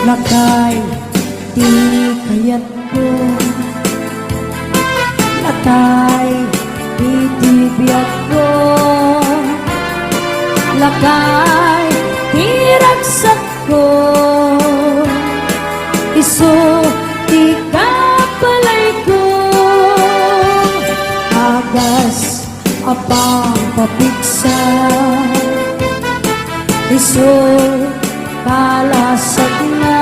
lakay di kayat ko, lakay di tibiyat ko, lakay di ragsak ko, isu di kapalay ko, agas apang papiksa, isu kalasag na,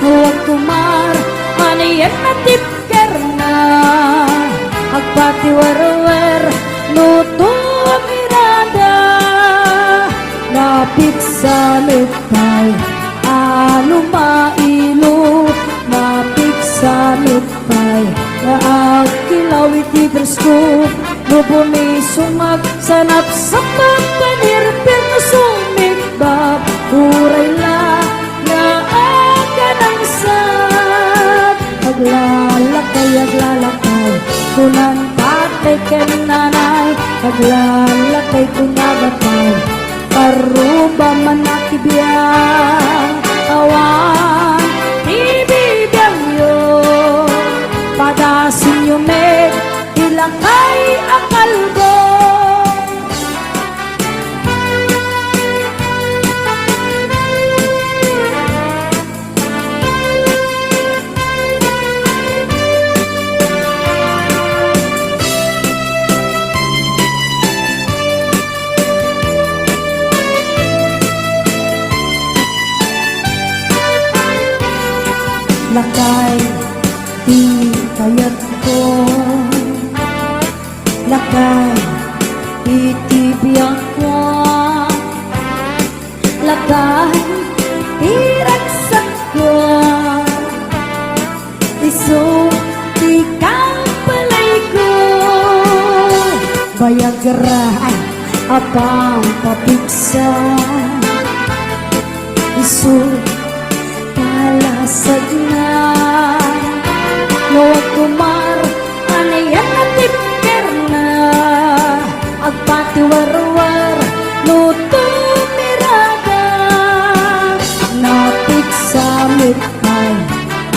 huwag kumar maniyan na tipker na, agpatiwarwer luto mirada, napit sa lupay ano mailo, napit sa lupay na agkilaw iti bersko, lubuni sumag sanap sa pagpanirpir na sumikbab, uray la na aga ng sad, aglalakay kunan tatay ken nanay, aglalakay kunabatay paruba manakibiyang awan ibibiyang yo, padasin yo med ilakay akalbo. Lakay di kayat ko, lakay itibiyang ko, lakay iragsak ko, iso di kapalay ko, bayagra apang papiksa, iso kalasag na, huwag kumar anayan na tipker na, agpatiwarwar luto mirada, napit sa mitay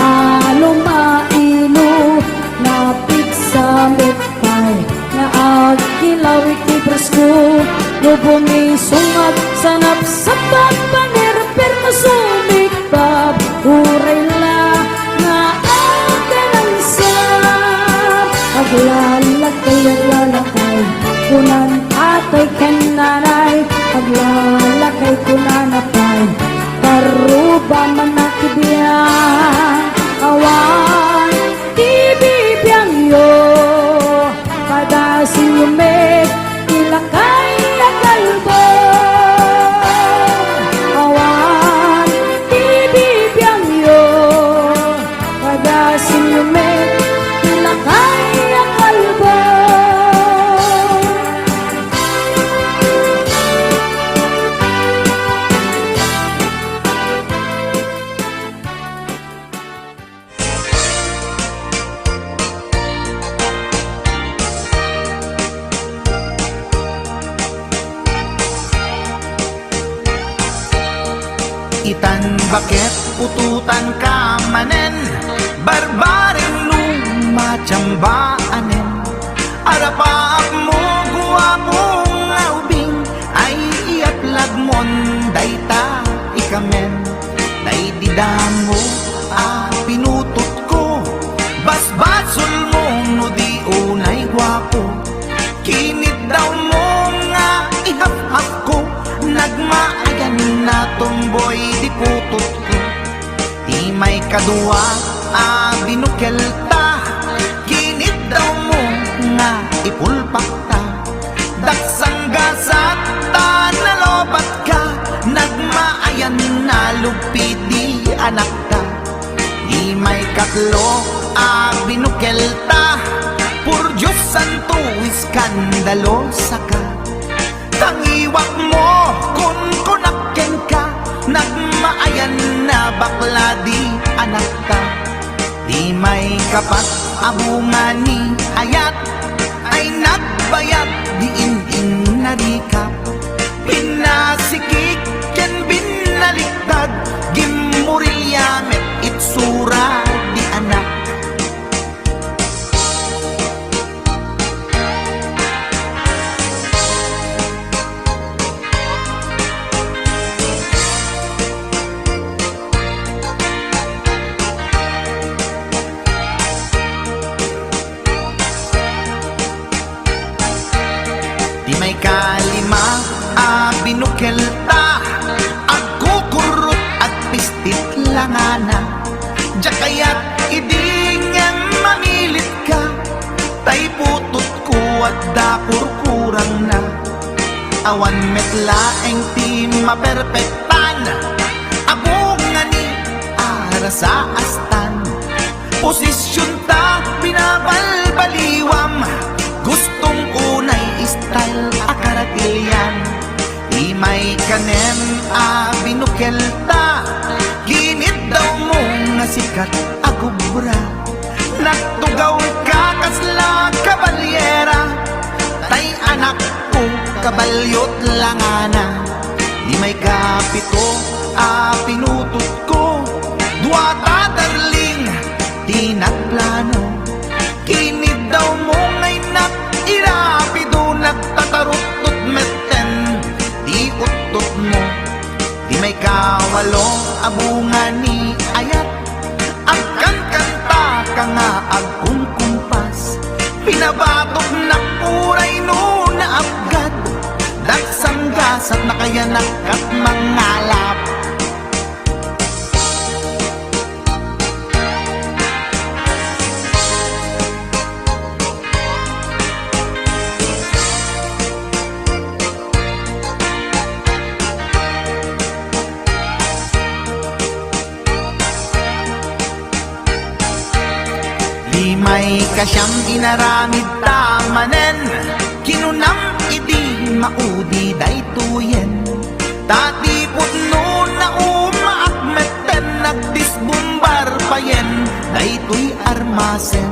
ano mailo, napit sa mitay na agkilaw iti presko, lubungi sungag sanap sa pagpanirpir na sumikbab, uray la na aga ng sad, aglalakay kunan atay ken nanay, aglalakay kunanapay paruba manakibiyang awan ibibiyang yo, padasin yo med ilakay akalbo, awan ibibiyang yo, padasin yo med ilakay akalbo. Itan bakit ututan ka manen, barbaring lumachambaanen, arapaap mo guwapong aubing, ay iatlag mon dayta ikamen, naididam mo pinutot ko, basbasul mo no di unay guwapo, kinit daw mo nga ihap-hap ko, nagmaayan na tomboy di putot ko, di may kadua binukelta, kinit daw mo nga ipulpak ta, daksang gasat ta nalobat ka, nagmaayan na lupi di anak ta, di may katlo binukelta, pur Diyos santo iskandalo saka, tangiwak mo kun kunakken ka, nagmaayan na bakla di anak ka, di may kapat abungani ayat, ay nagbayad di in narikap, pinasikik ken binaliktad, may kalima binukelta agkukurot at pistit langana. Diya kaya't idingan mamilit ka, tay putot ko at dakurkurang na. Awan metlaeng ti maperpektan, abong nga ni ara sa astan. Posisyon ta binabalbaliwam, gustong unay style akaratilyan. Imay kanem binukelta, ginit daw mo nga sikat agubra. Nagtugaw ka kasla kabalyera, tay anak ko kabalyot langana. Imay kapito pinutot ko, duwata darling tinagplano. Kinid daw mo ngay irapido, nagtatarot-tot meten di utot mo. Di may kawalo abunga ni ayat, agkan kanta ka nga agkumkumpas. Pinabatok na puray no na abgad, dagsang gasat na kaya nakat mangalap. May kasyang inaramid tamanen, kinunam iti maudi daytoyen. Tatipot no na umaakmeten, nagdisbumbar payen daytoy armasen.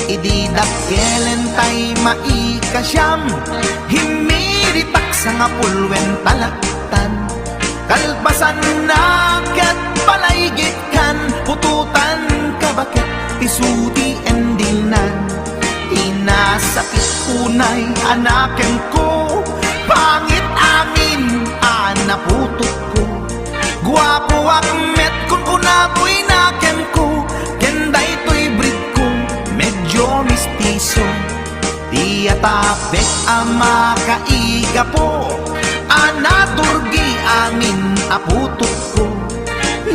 Idi dakkelen tay maikasyam, himiritak sa nga pulwen talaktan. Kalpasan na ket palaygit kan, pututan kabakit isuti endinan. Inasakit unay anaken ko, pangit amin anaputok ko. Guwapo akmet kung kunaboy naken ko, kenday to'y breed ko medyo mistiso. Di atapek ama kaiga po, anaturgi amin aputok ko.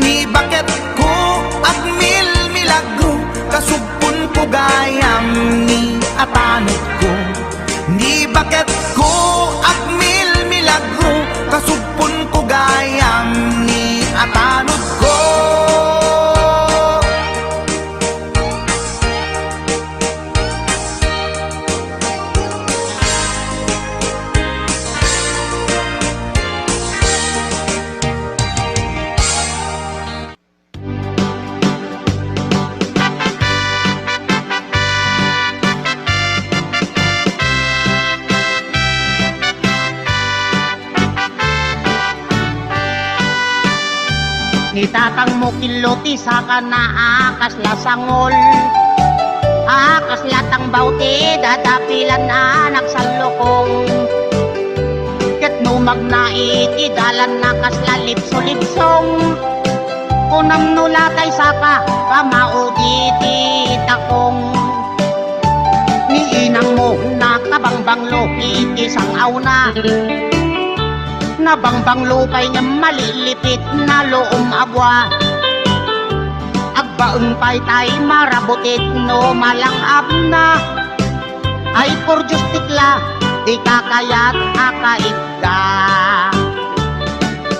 Ni bakit ko agmil milagro, kasugpon ko gayam ni atanot ko. Ni bakit ko agmil milagro, kasugpon ko gayam ni atanot ko. Itatang mo kiloti sa kanaakas lasangol, akas latang bauti dadapilan anak sa lokong. Ket numag na iti dalan na kaslalip sulipsong, kunam nulatay saka kamaudi ti takong. Ni inang mo na kabangbanglo iti sangaw na, nabangbang lupay nga malilipit na loom abwa. Agbaeng pay tay marabutit no malangap na, ay por justikla di kakayat akaitda.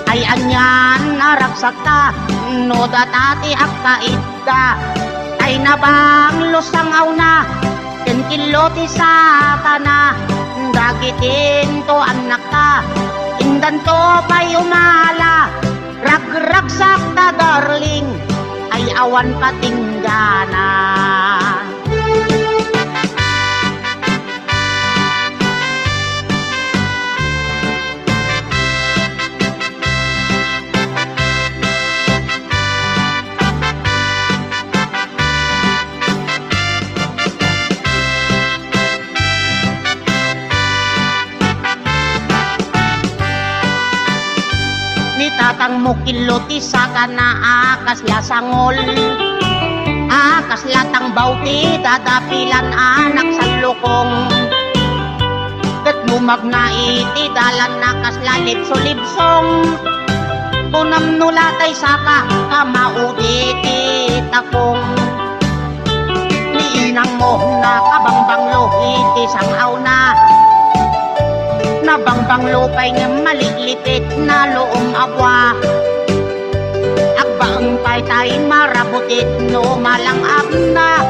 Ay anyan naraksak ta no datati akaitda, ay nabang losangaw na kenkiloti sa kana. Dagitin to anak ka, indan to pa'y umala, ragragsak ta darling, ay awan patinggana. Tatang mo kiloti sa kanaakas lasangol, akas latang bauti dadapilan anak sa lokong. Ket Lumag na iti dalan na kaslalip sulibsong punam nulatay saka kamauditi takong liinang mo na kabangbanglo iti sangaw na nabangbanglo pa'y nga maliklipit na loong abwa agbaang pa'y tayo marabutit no malang abna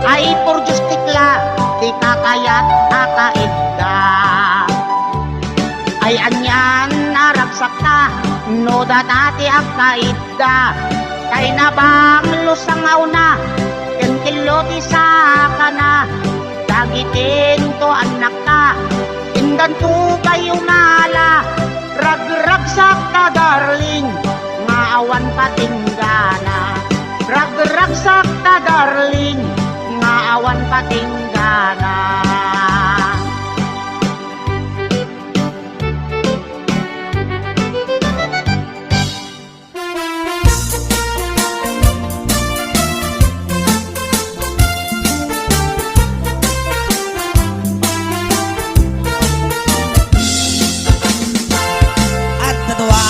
ay por justikla di kakayat akaidda ay anyan naragsak ka no datati akaidda kay nabang lusangaw na kenkiloti sa kana dagitin to anak ka indan to kayo nala ragragsak ka darling nga awan patinggana ragragsak ka darling nga awan patinggana at nadwa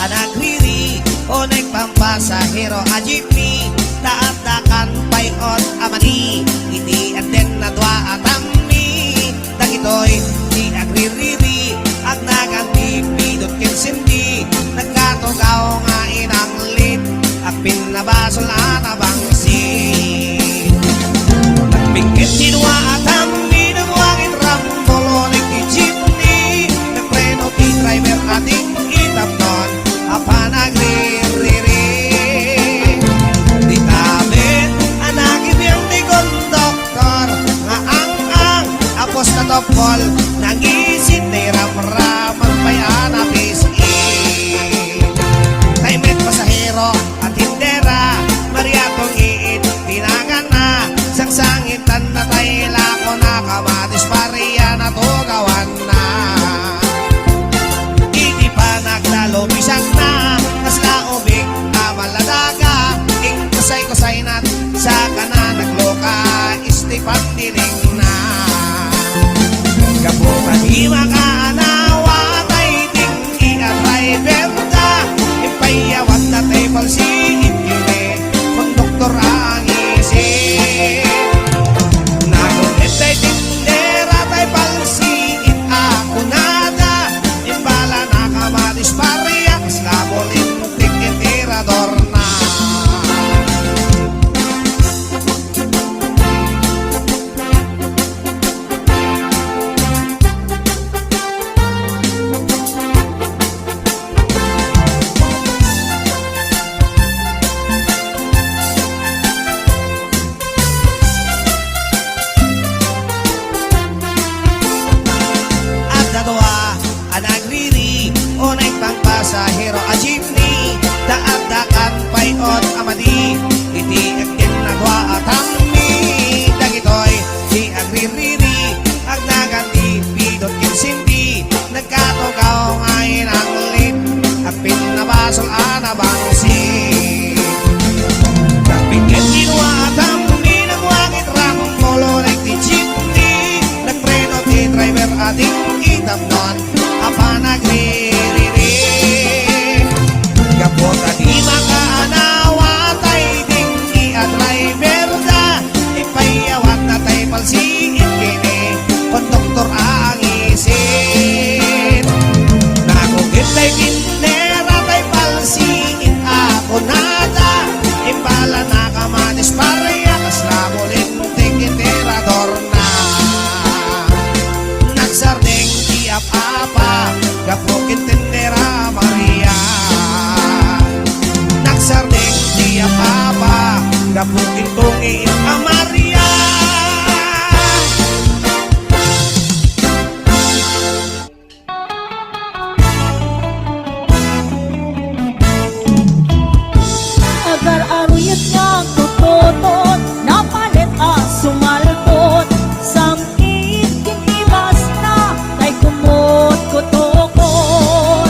anak riri o nagpampasahero a jeepney taat-takan payot amani iti aten nadwa atami dagitoy ti agririri ag naganti pidot kensindi nagkatugaw nga inanglit at pinabasol at abangsi nagbingkit tinwa atami nagwangin rambolo nagkijipni nagpreno ti driver ating itapnon apa nagririri ditabit anak ibiyang di konduktor nga ang apos na topol nangisit ni ramraman pa'y anapis taimet pasahero at hindera mariatong iit tinagan na sangsangitan na tayo lako na kamatis pariya na tugawan na hindi pa naglalupisan na kasla ubig amaladaga ing kusay-kusay nat sa kana nagloka istipan diling na kapuka di makaanawa tay tinggi at driver ka ipayawat na tay palsiin yun konduktor ang isip nagungit tay tindera tay palsiin ako nada imbala na kamatis pariyak slabolin tikitirador na at dalawa ang nagriri o nagpangpasahero a jeepney daat-dakan payot amadi iti agin nagwa atami dagitoy di agririri ag naganti pidot kinsindi nagkatugaw nga inanglit at pinabasol anabangsi nagpingit kinwa atami nagwangit rangkolo nagtijipni nagpreno ti driver ating itapnon apa nagririri kapota di makaanawa tay tinggi at driver da ipayawat na tay palsiin kini konduktor ang isin nakugit tay kindera tay palsiin ako nada impala na kamanis pareya kaslabulin tikitirador na nagsardeng tiap-apa gapukit tindera Maria nagsardeng tiap-apa gapukit tungin a Maria Agar aruyat nga tututot napalit sumalpot samkit kinibas na kay kumot kutokot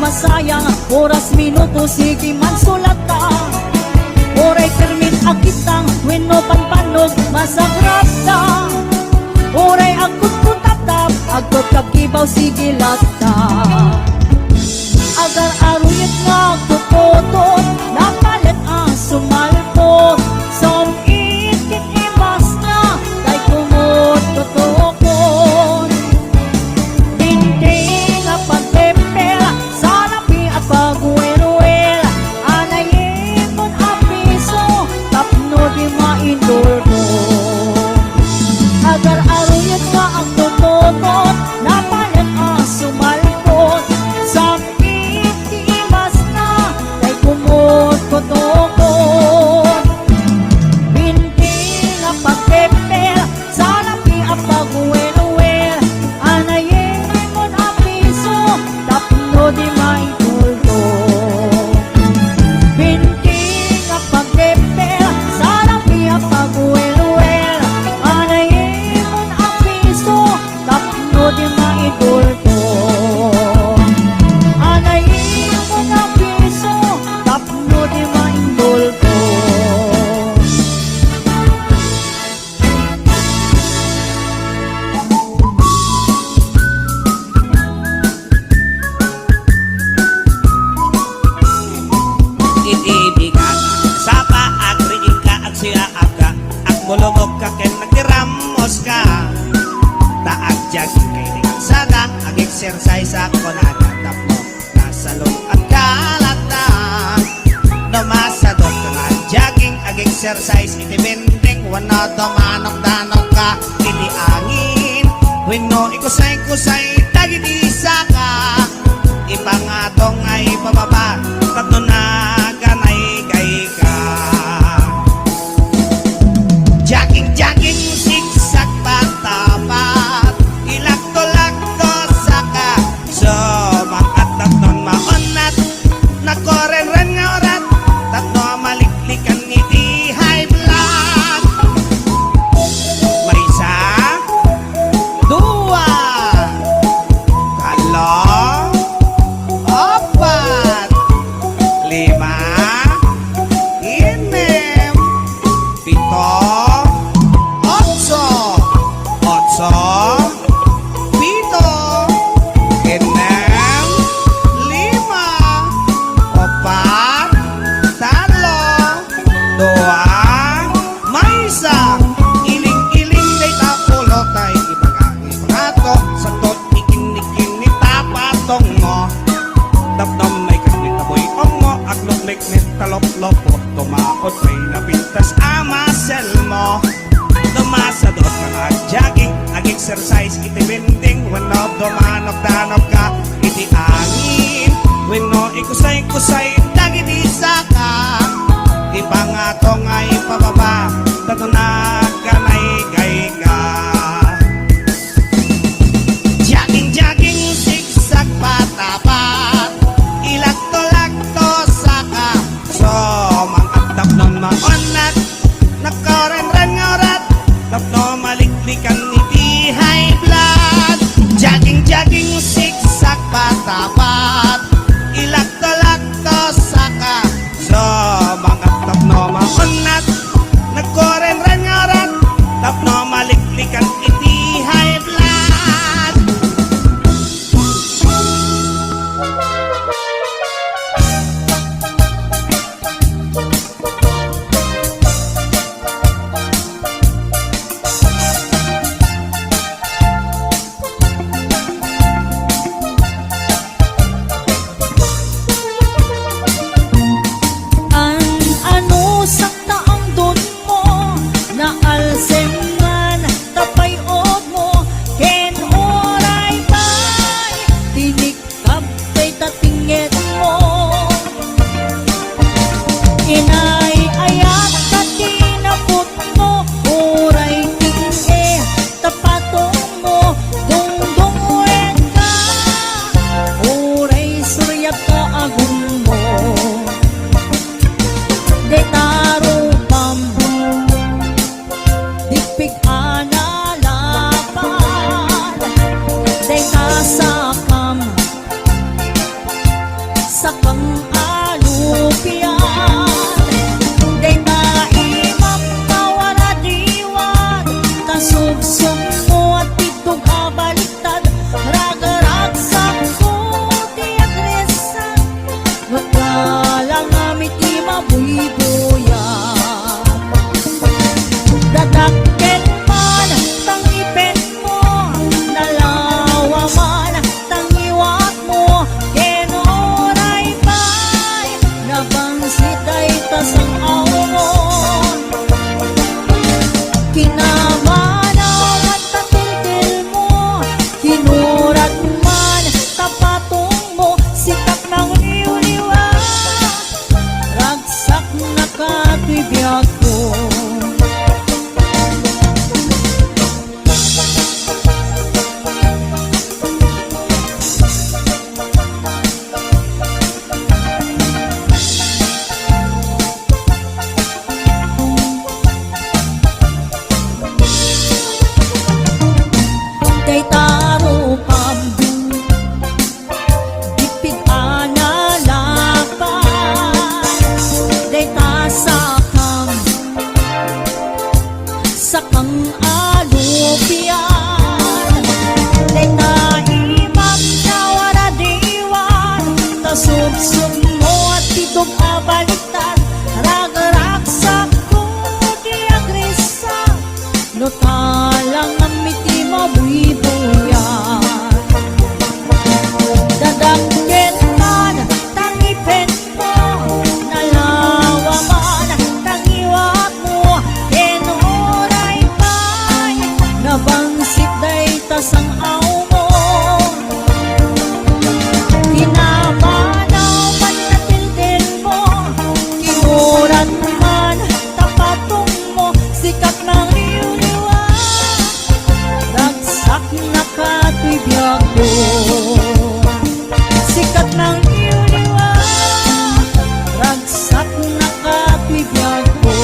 masayang oras minuto sige man sulata. Oray termin akitang wenno panpanog masagrap ta. Oray agkot ko tatap agkot kagibaw sige lata. Agar aruyat nga kutotot napalit ang sumalpot. Som itit imas na kay kumot tutokon. Hindi nga pagtepel sa lapi at pagweruel. Anayin mon apiso tapno di maindordo. Agar aruyat nga ang tutotot napalit ang sumalpot. Som imas na kay kumot tutokon. Hindi nga pagtepel sa lapi at pagweruel. Anayin mon apiso tapno di maindordo. Binti nga pagtepel sa lapi at pagweruel. Anayin mon apiso tapno di maindordo. Anayin mon apiso tapno di maindordo. Itibigan sa paagriin ka ag siya aga ag mulumog ka ken nagtiramos ka taag jag kay tingang saga ag exercise ako na natapno nasa loob at kalata namasadok ka nga jogging ag exercise iti bending wano tumanok danok ka iti angin wenno ikusay dagiti saka ipangatong ay pababa tatno na ganay kay ka jogging zigzag patapat ilakto saka so makat tatnon maonat nakoren-ren nga orat tatno maliklikan iti high blood Marisa dua talo apat lima inem pito otso pito inem lima opat talo dua maysa iling-iling day tapulo tay ipangato sa tot ikin-ikin ni tapatong mo tapnom may kagnitaboy ongo aglok mekmet talop-lopo tumaot may napintas amasel mo tumasadot ka nga jogging ag exercise iti bending wenno dumanok danok ka iti angin wenno ikusay dagiti saka ipangato nga ipababa tatno na ganay kay ka jogging zigzag patapat ilakto saka so mangatap non maonat nakoren-ren nga orat tapno maliklikan iti high blood jogging zigzag patapat ilakto saka so mangatap no maonat nakoren-ren nga orat tapno maliklikan iti high blood nakatibiyag ko. Kay taro pambu dipit analapan day tasakang sakang alupian day tahimam na wala diwan tasubsub mo at titog abaliktad ragaraksak ko di agresa no talang amiti mabuibuyan dadanggen man tangipen mo nalawa man tangiwat mo enoray pa'y nabangsit day tasang aw mo kinamanaw man natilden mo kinurat man tapatong mo sikat ng liwliwa ragsak na katibiyag ko sikat ng liwliwa ragsak na katibiyag ko.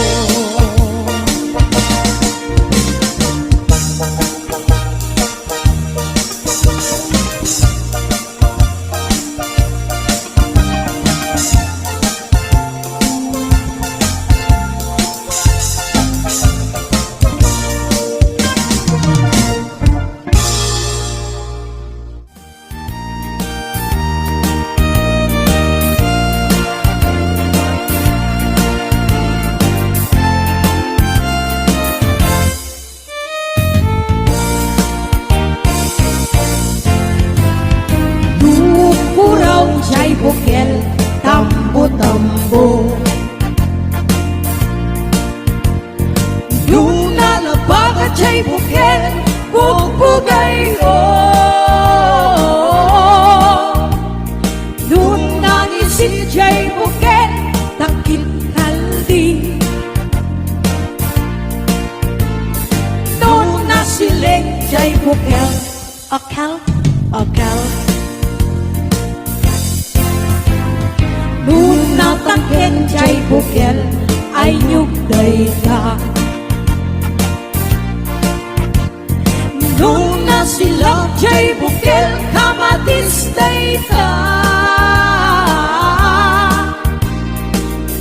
Dukuraw jay bukel tambo-tambo Luna labaga jay bukel bukbugay o Luna ngisit jay bukel takil kaldi Luna sileng jay bukel akal Luna tangken jay bukel ay nyugday ka Luna silak jay bukel kamatisday ka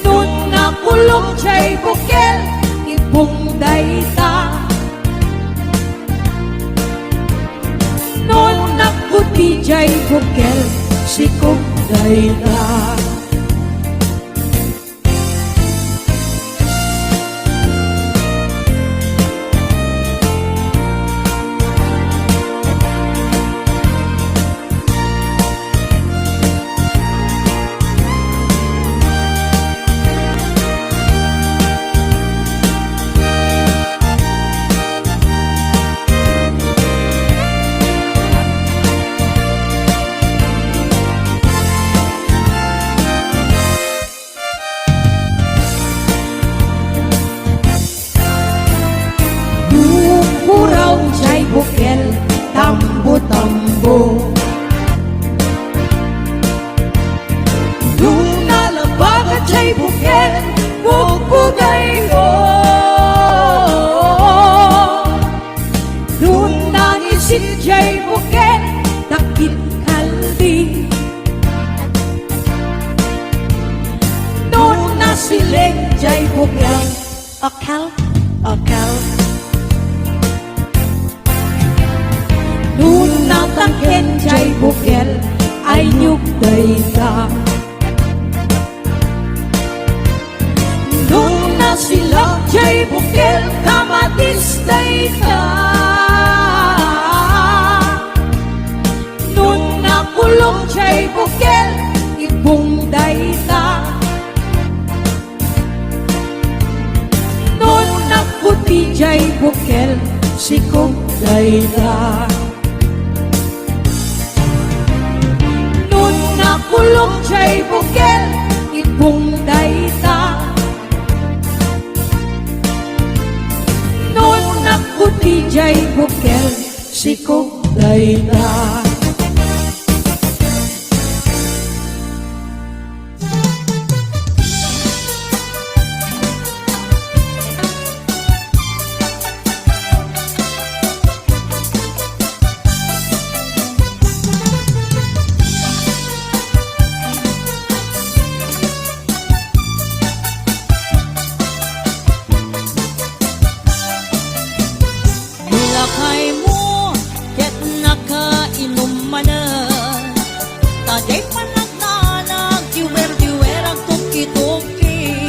Luna kulong jay bukel ibungday ka Luna kuti jay bukel sikugday ka Dukuraw jay bukel tambo-tambo Luna labaga jay bukel bukbugay o Luna ngisit jay bukel takit kaldi Luna sileng jay bukel akal Luna tangken jay bukel ay nyugday ka Luna silak jay bukel kamatisday ka Luna kulong jay bukel ibungday ka Luna kuti jay bukel sikugday ka Nun nakulong jay bukel ibungday ta jay bukel sikog dayta. Nilakay mo, ket nakainom manan. Taday panagnalag, diwer-diwer ang tuki-tuki.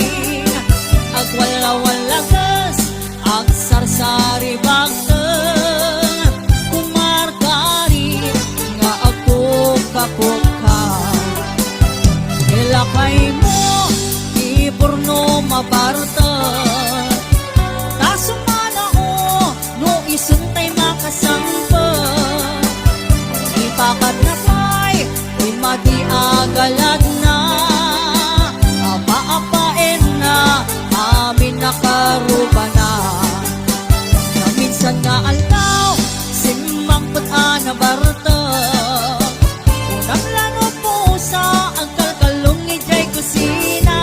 Agwala-walagas, ag sarsari bagteng. Kumarkari, nga ako kakuka. Nilakay mo, di porno mabarta. Isuntay makasampa, ipakat na pa'y imadi agalad na. Apa-apain na, amin nakaruba na. Na minsan nga alaw, simbang pag-ana barta. Unang lano po sa ang kalkalong ni Jay Kusina.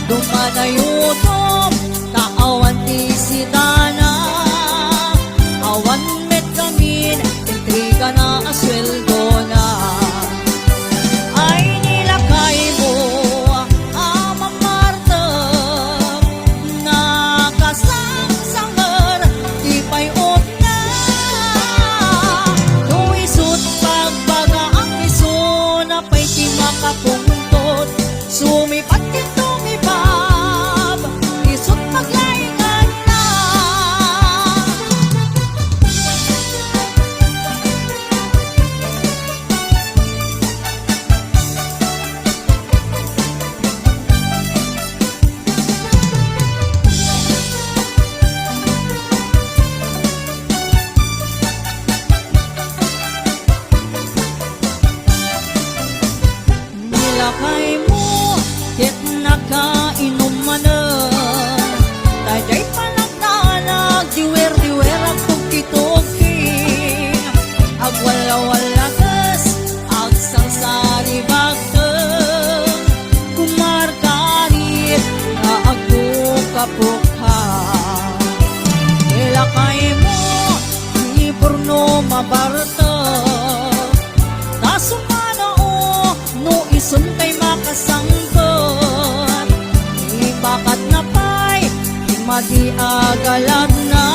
Dumanayutom, taawan ti si Dana. Awan met kamin, intriga na asweldo na. Ay nilakay mo, amang Marta, nakasangsangar, di payot na. Nuisot pagbaga ang iso, na pa'y di makapuntot. Sumipat kin tumibab, isot maglaingan na. Nilakay mo, ket nakainom manan. Taday panagnalag, diwer-diwer ang tuki-tuki. Agwala-walagas, ag sarsari bagteng. Kumarkari, nga ako kapukha. Nilakay mo, di porno mabarta. Tasumana o, no isuntay makasangkot. Ibakat na pa'y, imadi agalad na.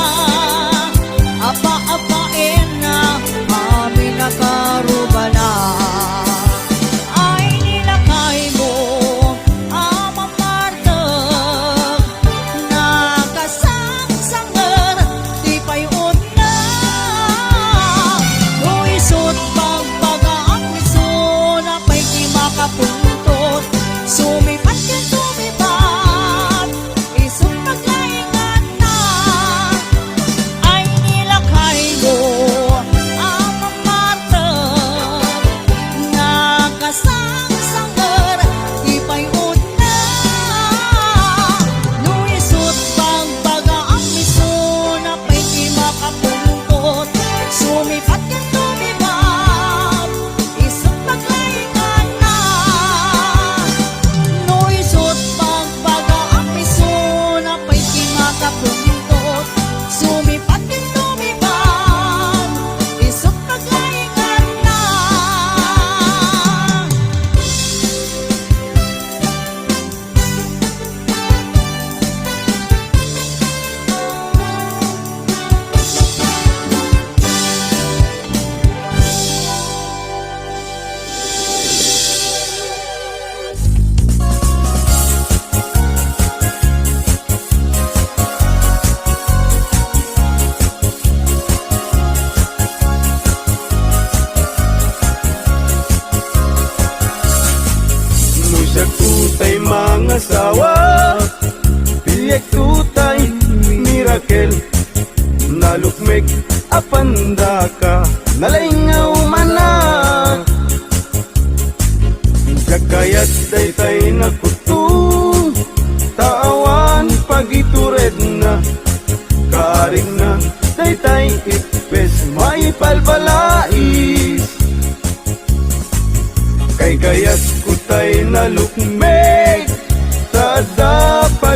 Apa-apain na, amin nakaruba na. Ay nilakay mo, amang Marta, nakasangsangar, di payot na. Nuisot pagbaga ang iso, na pa'y di makapuntot. Sumipat yan tumibat, isot maglaingan na.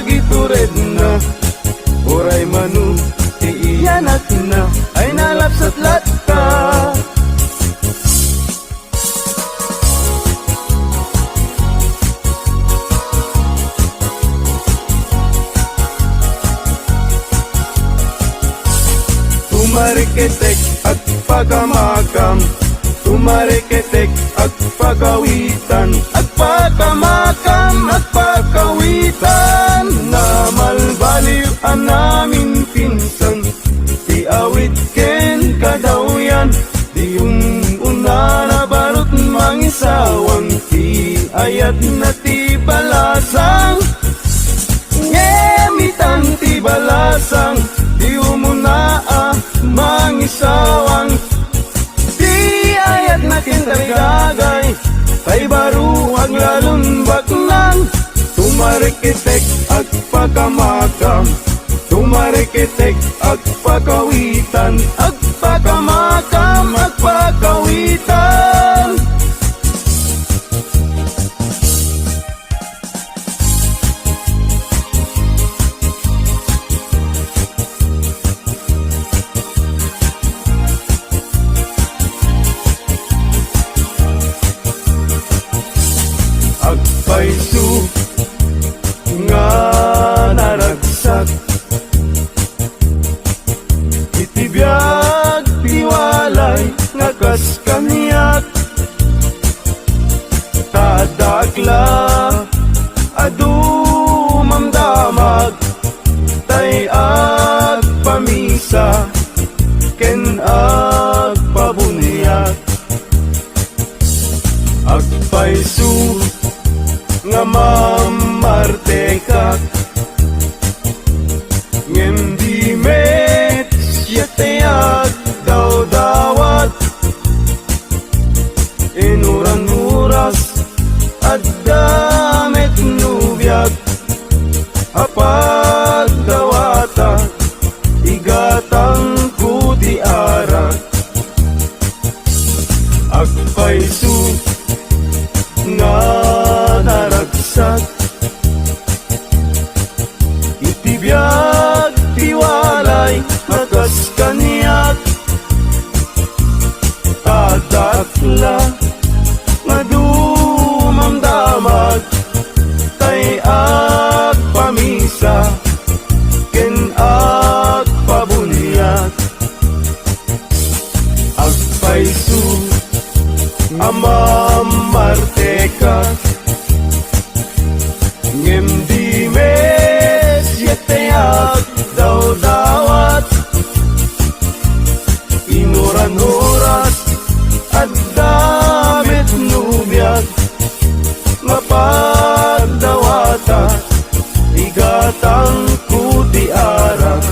agitured na Uray manu iiyanak na Ay nalapsat latka Tumarikitek at pagamakam Tumarikitek at pagawitan At pagamakam at pagawitan Na malbaliw ang namin pinsan Di awit ken kadawyan Di yung una na barot mangisawang Di ayat na ti balasang Ngemitan ti balasang Di umuna mangisawang Di ayat natin tarigagay Kay baru ang lalun baknang Tumarikitek at pagamakam Tumarikitek at pagawitan At pagamakam at pagawitan Agpaisu nga naragsak Itibiyag tiwalay nga kas kaniyak Tadakla adu mamdamag Tay agpamisa ken agpabuniyat Agpaisu nga mamartekak ngem di met siyatayag daw dawat inuran uras at damit nubiyag apad dawata igatang kuti arak agpaisu nga naragsak Itibiyag tiwalay makas kaniyak Tadakla madumamdamag Tay agpamisa ken agpabuniyat Agpaisu amamartekak ngem di mes yatayag daw dawat inuran oras at damit nubiyag mapagdawata igatang kuti arak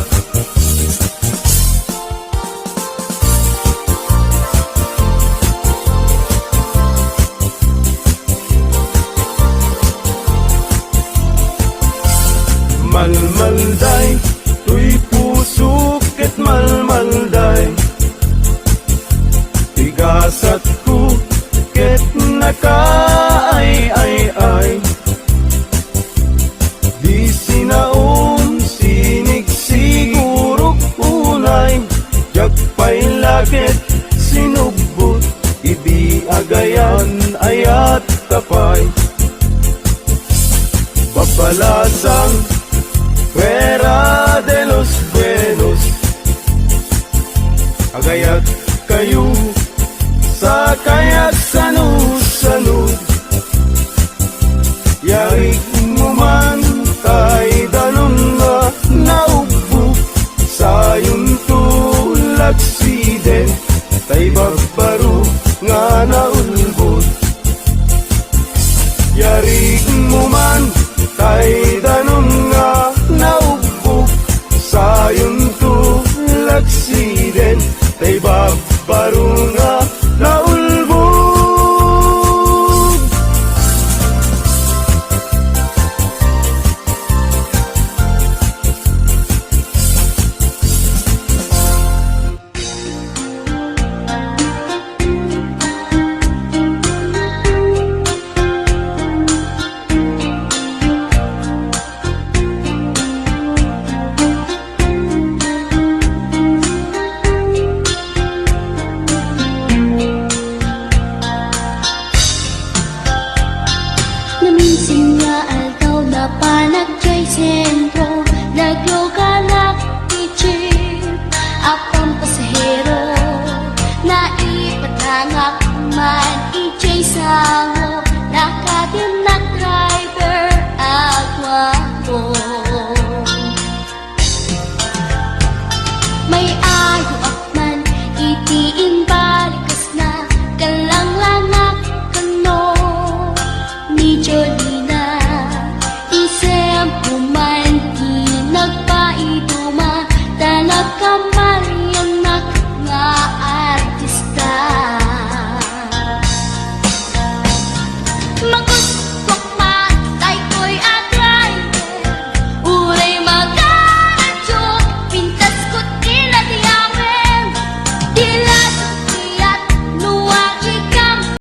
Malmalday, tuy puso ket malmalday Tigasat ko ket nakaay-ay-ay